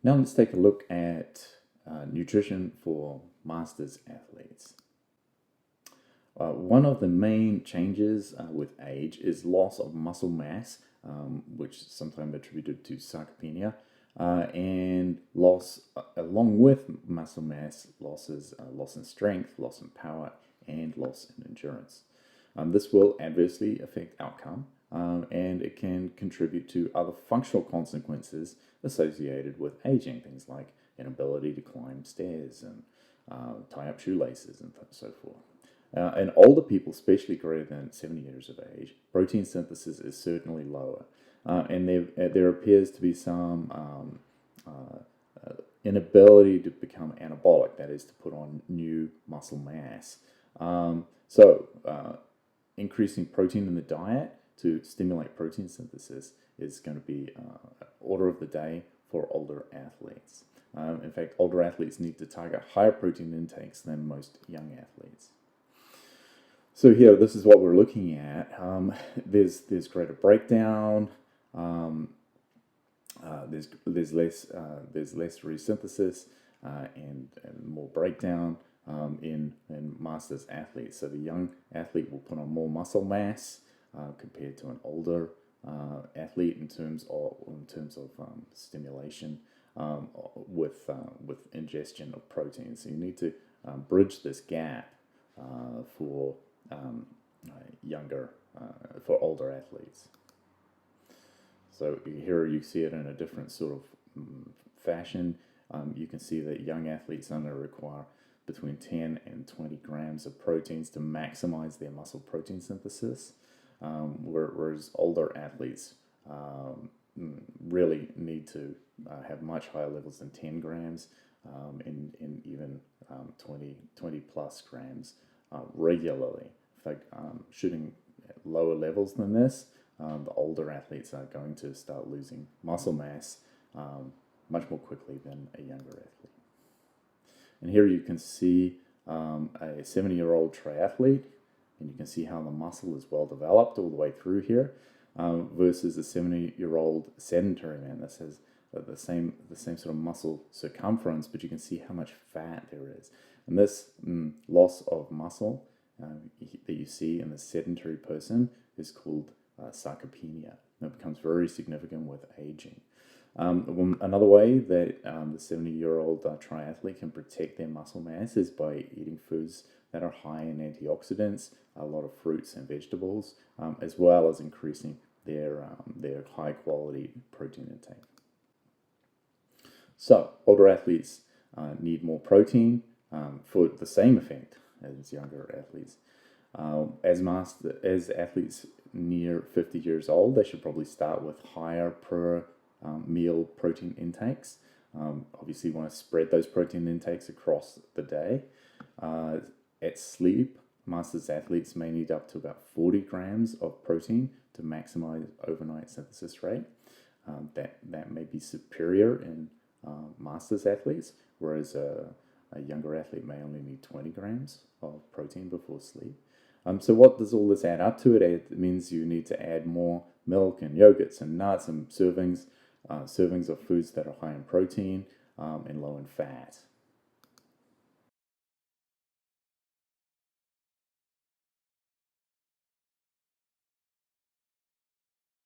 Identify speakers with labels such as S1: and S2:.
S1: Now let's take a look at nutrition for masters athletes. One of the main changes with age is loss of muscle mass, which is sometimes attributed to sarcopenia, and loss, along with muscle mass losses, loss in strength, loss in power, and loss in endurance. This will adversely affect outcome, and it can contribute to other functional consequences associated with aging, things like inability to climb stairs and tie up shoelaces and so forth. In older people, especially greater than 70 years of age, protein synthesis is certainly lower, and there appears to be some inability to become anabolic, that is, to put on new muscle mass. Increasing protein in the diet to stimulate protein synthesis is going to be order of the day for older athletes. In fact, older athletes need to target higher protein intakes than most young athletes. So here, this is what we're looking at. There's greater breakdown. There's less resynthesis and more breakdown in masters athletes. So the young athlete will put on more muscle mass compared to an older athlete in terms of stimulation with ingestion of protein. So you need to bridge this gap for older athletes. So here you see it in a different sort of fashion. You can see that young athletes only require between 10 and 20 grams of proteins to maximize their muscle protein synthesis, whereas older athletes really need to have much higher levels than 10 grams and even 20 plus grams regularly. In fact, shooting at lower levels than this, the older athletes are going to start losing muscle mass much more quickly than a younger athlete. And here you can see a 70-year-old triathlete, and you can see how the muscle is well developed all the way through here, versus a 70-year-old sedentary man. This has the same sort of muscle circumference, but you can see how much fat there is. And this loss of muscle that you see in the sedentary person is called sarcopenia. And it becomes very significant with aging. Another way that the 70-year-old triathlete can protect their muscle mass is by eating foods that are high in antioxidants, a lot of fruits and vegetables, as well as increasing their high-quality protein intake. So, older athletes need more protein for the same effect as younger athletes. As athletes near 50 years old, they should probably start with higher per meal protein intakes. Obviously, you want to spread those protein intakes across the day. At sleep, masters athletes may need up to about 40 grams of protein to maximize overnight synthesis rate. That may be superior in masters athletes, whereas a younger athlete may only need 20 grams of protein before sleep. So what does all this add up to? It means you need to add more milk and yogurts and nuts and servings of foods that are high in protein and low in fat.